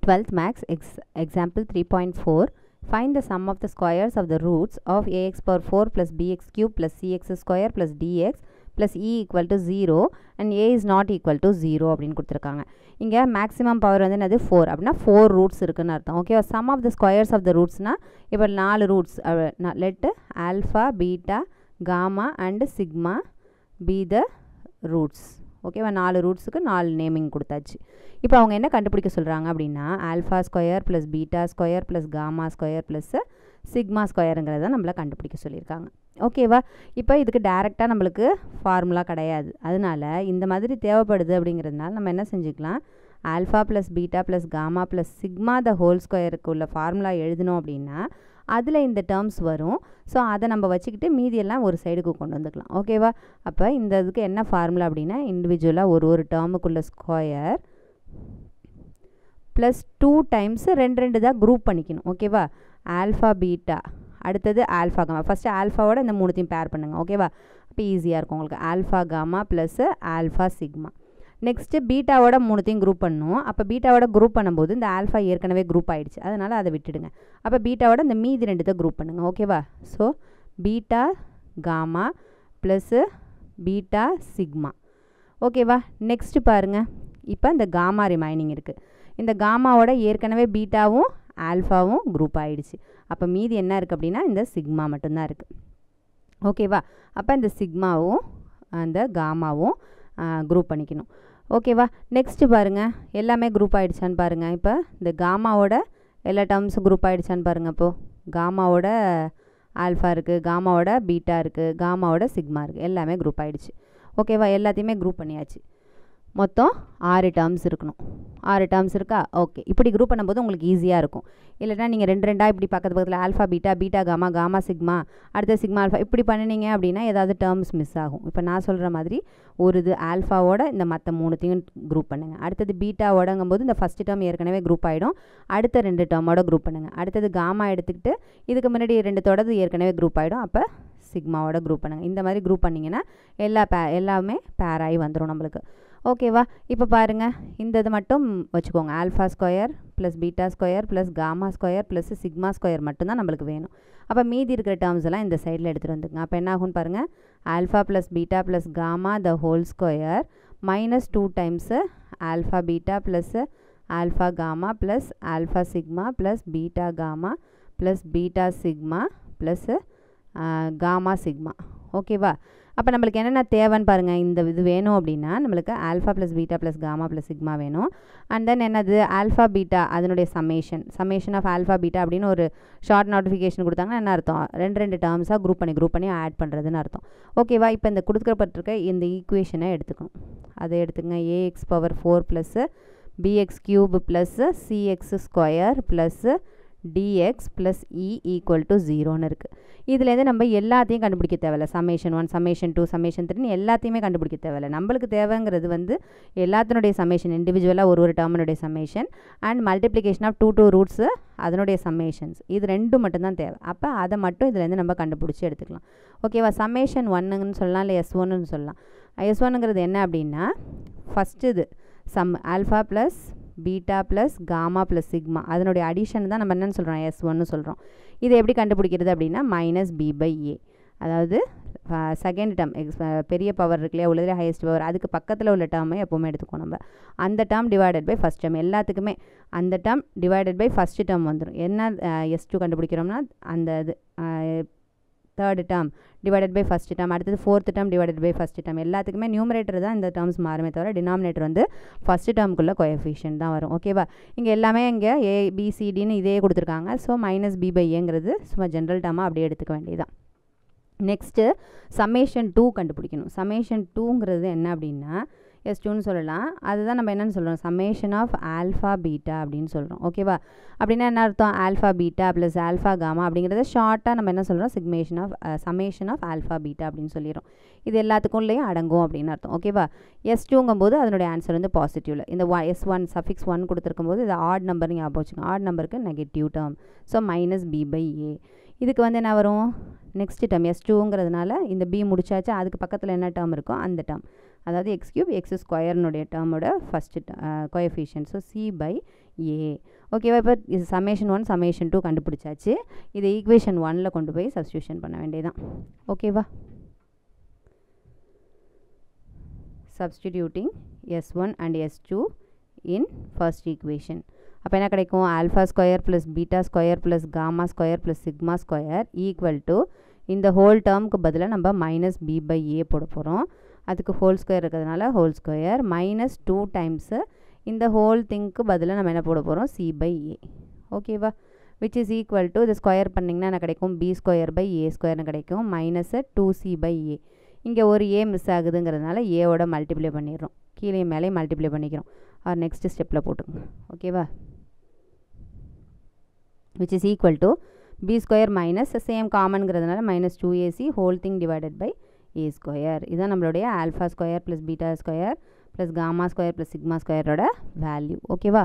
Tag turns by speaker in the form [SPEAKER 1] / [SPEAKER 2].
[SPEAKER 1] 12th max example 3.4. Find the sum of the squares of the roots of ax power 4 plus bx cube plus cx square plus dx plus e equal to 0 and a is not equal to 0 அப்படின்னு கொடுத்துருக்காங்க. இங்கே maximum power வந்து என்னது 4 அப்படின்னா 4 roots இருக்குன்னு அர்த்தம். ஓகேவா? Sum of the squares of the ரூட்ஸ்னால் இப்போ 4 roots let alpha beta gamma and sigma be the roots. ஓகேவா? 4 ரூட்ஸுக்கு 4 நேமிங் கொடுத்தாச்சு. இப்போ அவங்க என்ன கண்டுபிடிக்க சொல்கிறாங்க அப்படின்னா alpha square plus beta square plus gamma square plus sigma ஸ்கொயருங்கிறத நம்மளை கண்டுபிடிக்க சொல்லியிருக்காங்க. ஓகேவா? இப்போ இதுக்கு டேரெக்டாக நம்மளுக்கு ஃபார்முலா கிடையாது. அதனால இந்த மாதிரி தேவைப்படுது அப்படிங்கிறதுனால நம்ம என்ன செஞ்சுக்கலாம், alpha plus beta plus gamma plus sigma the whole ஸ்கொயருக்கு உள்ள ஃபார்முலா எழுதணும் அப்படின்னா அதில் இந்த டேர்ம்ஸ் வரும். ஸோ அதை நம்ம வச்சுக்கிட்டு மீதியெல்லாம் ஒரு சைடுக்கு கொண்டு வந்துக்கலாம். ஓகேவா? அப்போ இந்த இதுக்கு என்ன ஃபார்முலா அப்படின்னா இண்டிவிஜுவலாக ஒரு டேர்முக்குள்ள ஸ்கொயர் ப்ளஸ் 2 டைம்ஸ் ரெண்டு தான் குரூப் பண்ணிக்கணும். ஓகேவா? ஆல்ஃபா பீட்டா அடுத்தது ஆல்ஃபா காமா. ஃபஸ்ட்டு ஆல்ஃபாவோட இந்த மூணுத்தையும் பேர் பண்ணுங்கள். ஓகேவா? அப்போ ஈஸியாக இருக்கும் உங்களுக்கு. Alpha gamma plus alpha sigma. Next பீட்டாவோட மூணுத்தையும் குரூப் பண்ணணும். அப்போ பீட்டாவோட குரூப் பண்ணும்போது இந்த ஆல்ஃபா ஏற்கனவே குரூப் ஆகிடுச்சு, அதனால் அதை விட்டுடுங்க. அப்போ பீட்டாவோட இந்த மீதி ரெண்டுத்தை குரூப் பண்ணுங்கள். ஓகேவா? So beta gamma plus beta sigma. ஓகேவா? நெக்ஸ்ட்டு பாருங்கள், இப்போ இந்த காமா ரிமைனிங் இருக்குது. இந்த காமாவோட ஏற்கனவே பீட்டாவும் ஆல்ஃபாவும் குரூப் ஆகிடுச்சு. அப்போ மீதி என்ன இருக்குது அப்படின்னா இந்த சிக்மா மட்டும்தான் இருக்குது. ஓகேவா? அப்போ இந்த சிக்மாவும் அந்த காமாவும் குரூப் பண்ணிக்கணும். ஓகேவா? நெக்ஸ்ட்டு பாருங்கள், எல்லாமே குரூப் ஆகிடுச்சான்னு பாருங்கள். இப்போ இந்த காமாவோட எல்லா டேர்ம்ஸும் குரூப் ஆகிடுச்சான்னு பாருங்கள். இப்போது காமாவோட ஆல்ஃபா இருக்குது, காமாவோட பீட்டா இருக்குது, காமாவோட சிக்மா இருக்குது, எல்லாமே குரூப் ஆகிடுச்சு. ஓகேவா? எல்லாத்தையுமே குரூப் பண்ணியாச்சு. மொத்தம் 6 டேர்ம்ஸ் இருக்கணும். 6 டேர்ம்ஸ் இருக்கா? ஓகே. இப்படி குரூப் பண்ணும்போது உங்களுக்கு ஈஸியாக இருக்கும். இல்லைனா நீங்கள் ரெண்டாக இப்படி பக்கத்தில் alpha beta beta gamma gamma sigma அடுத்த சிக்மா ஆல்ஃபா இப்படி பண்ணினீங்க அப்படின்னா ஏதாவது டேர்ம்ஸ் மிஸ் ஆகும். இப்போ நான் சொல்கிற மாதிரி ஒரு இது ஆல்ஃபாவோட இந்த மற்ற மூணுத்தையும் குரூப் பண்ணுங்கள். அடுத்தது பீட்டாவோடங்கும்போது இந்த ஃபஸ்ட்டு டேர்ம் ஏற்கனவே குரூப் ஆகிடும், அடுத்த 2 டேர்மோட குரூப் பண்ணுங்கள். அடுத்தது காமா எடுத்துக்கிட்டு இதுக்கு முன்னாடி 2 தொடர்ந்து ஏற்கனவே குரூப் ஆகிடும், அப்போ சிக்மாவோட குரூப் பண்ணுங்கள். இந்த மாதிரி குரூப் பண்ணிங்கன்னா எல்லாமே பேர் ஆகி வந்துடும் நம்மளுக்கு. ஓகேவா? இப்போ பாருங்கள், இந்த இது மட்டும் வச்சுக்கோங்க. Alpha square plus beta square plus gamma square plus sigma square மட்டும்தான் நம்மளுக்கு வேணும். அப்போ மீதி இருக்கிற டேர்ம்ஸ் எல்லாம் இந்த சைடில் எடுத்துகிட்டு வந்துங்க. அப்போ என்ன ஆகும்னு பாருங்கள், alpha plus beta plus gamma the whole square minus 2 times alpha beta plus alpha gamma plus alpha sigma plus beta gamma plus beta sigma plus gamma sigma. ஓகேவா? அப்போ நம்மளுக்கு என்னென்ன தேவைன்னு பாருங்கள். இந்த இது வேணும் அப்படின்னா நம்மளுக்கு alpha plus beta plus gamma plus sigma வேணும். அண்ட் தென் என்னது ஆல்ஃபா பீட்டா அதனுடைய சம்மேஷன் ஆஃப் ஆல்ஃபா பீட்டா அப்படின்னு ஒரு ஷார்ட் நோட்டிஃபிகேஷன் கொடுத்தாங்கன்னா என்ன அர்த்தம், ரெண்டு டேர்ம்ஸாக குரூப் பண்ணி ஆட் பண்ணுறதுன்னு அர்த்தம். ஓகேவா? இப்போ இந்த கொடுக்கப்பட்டிருக்க இந்த ஈக்குவேஷனை எடுத்துக்கணும். அதை எடுத்துக்கங்க. A x power 4 plus b x cube plus c x square plus dx plus e equal to 0ன்னு இருக்குது. இதுலேருந்து நம்ம எல்லாத்தையும் கண்டுபிடிக்க தேவையில்ல. சம்மேஷன் 1 சம்மேஷன் 2 சம்மேஷன் 3 எல்லாத்தையுமே கண்டுபிடிக்க தேவையில்லை. நம்மளுக்கு தேவைங்கிறது வந்து எல்லாத்தினுடைய சம்மேஷன், இண்டிவிஜுவலாக ஒரு டேர்மினுடைய summation and multiplication of 2 roots அதனுடைய சம்மேஷன்ஸ், இது 2 மட்டும்தான் தேவை. அப்போ அதை மட்டும் இதுலேருந்து நம்ம கண்டுபிடிச்சி எடுத்துக்கலாம். ஓகேவா? சம்மேஷன் 1ன்னு சொல்லலாம், இல்லை S1ன்னு சொல்லலாம். S1ங்கிறது என்ன அப்படின்னா ஃபஸ்ட்டு இது alpha plus beta plus gamma plus sigma அதனுடைய அடிஷன் தான் நம்ம என்னென்னு சொல்கிறோம், S1ன்னு சொல்கிறோம். இதை எப்படி கண்டுபிடிக்கிறது அப்படின்னா மைனஸ் பி பை ஏ, அதாவது செகண்ட் டேர்ம் பெரிய பவர் இருக்குல்லையா, உள்ளதுல ஹையஸ்ட் பவர், அதுக்கு பக்கத்தில் உள்ள டேர்மை எப்போவுமே எடுத்துக்கோ நம்ம. அந்த term divided by first term, எல்லாத்துக்குமே அந்த term divided by first term வந்துடும். என்ன S2 கண்டுபிடிக்கிறோம்னா அந்த இது third term divided by first term, அடுத்தது fourth term divided by first term. எல்லாத்துக்குமே நியூமரேட்டர் தான் இந்த டேர்ம்ஸ் மாறுமே தவிர டினாமினேட்டர் வந்து ஃபஸ்ட்டு டேர்முக்குள்ளே கோஎஃபிஷியன்ட் தான் வரும். ஓகேவா? இங்கே எல்லாமே இங்கே ABCDன்னு இதே கொடுத்துருக்காங்க. ஸோ மைனஸ் பி பை ஏங்கிறது சும்மா ஜென்ரல் டேர்மாக அப்படியே எடுத்துக்க வேண்டியதான். நெக்ஸ்ட்டு சம்மேஷன் 2 கண்டுபிடிக்கணும். சம்மேஷன் 2ங்கிறது என்ன அப்படின்னா S2ன்னு சொல்லலாம். அதுதான் நம்ம என்னென்னு சொல்கிறோம், சம்மேஷன் ஆஃப் ஆல்ஃபா பீட்டா அப்படின்னு சொல்கிறோம். ஓகேவா? அப்படின்னா என்ன அர்த்தம், alpha beta plus alpha gamma அப்படிங்கிறத ஷார்ட்டாக நம்ம என்ன சொல்கிறோம், சம்மேஷன் ஆஃப் ஆல்ஃபா பீட்டா அப்படின்னு சொல்லிடுறோம். இது எல்லாத்துக்குள்ளேயும் அடங்கும் அப்படின்னு அர்த்தம். ஓகேவா? S2ங்கும்போது அதனுடைய ஆன்சர் வந்து பாசிட்டிவில். இந்த S1 சஃபிக்ஸ் 1 கொடுத்துருக்கும்போது இது ஆட் நம்பர் ஞாபகம் வச்சுக்கோங்க. ஆட் நம்பருக்கு negative term. So minus B by a. இதுக்கு வந்து என்ன வரும், நெக்ஸ்ட் டேர்ம் S2ங்கிறதுனால இந்த பி முடிச்சாச்சு, அதுக்கு பக்கத்தில் என்ன டேர்ம் இருக்கோ அந்த டேர்ம், அதாவது எக்ஸ் கியூப் எக்ஸ் ஸ்கொயர்னுடைய டேர்மோட first coefficient. So c by ஏ. ஓகேவா? இப்போ இது சமேஷன் 1 சமேஷன் 2 கண்டுபிடிச்சாச்சு. இதை ஈக்குவேஷன் 1ல் கொண்டு போய் சப்ஸ்டியூஷன் பண்ண வேண்டியதான். ஓகேவா? Substituting S1 and S2 in first equation. அப்போ என்ன கிடைக்கும்? Alpha square plus beta square plus gamma square plus sigma square equal to இந்த ஹோல் டேர்முக்கு பதிலாக நம்ம மைனஸ் பி பை ஏ போட போகிறோம். அதுக்கு ஹோல் ஸ்கொயர் இருக்கிறதுனால ஹோல் ஸ்கொயர் மைனஸ் 2 டைம்ஸு இந்த ஹோல் திங்க்கு பதிலாக நம்ம என்ன போட போகிறோம்? சி பை ஏ. ஓகேவா? விச் இஸ் ஈக்குவல் டு இது ஸ்கொயர் பண்ணிங்கன்னா என்ன கிடைக்கும்? பி ஸ்கொயர் பை ஏ ஸ்கொயர்னு கிடைக்கும். மைனஸு 2c பை ஏ. இங்கே ஒரு ஏ மிஸ் ஆகுதுங்கிறதுனால ஏவோட மல்டிப்ளை பண்ணிடுறோம். கீழே மேலே மல்டிப்ளை பண்ணிக்கிறோம். ஆர் நெக்ஸ்ட் ஸ்டெப்பில் போட்டுக்கோங்க. ஓகேவா? Which is equal to b square minus same காமன்ங்கிறதுனால minus 2ac whole thing divided by a square. இதுதான் நம்மளுடைய alpha square plus beta square plus gamma square plus sigma ஸ்கொயரோட வேல்யூ. ஓகேவா?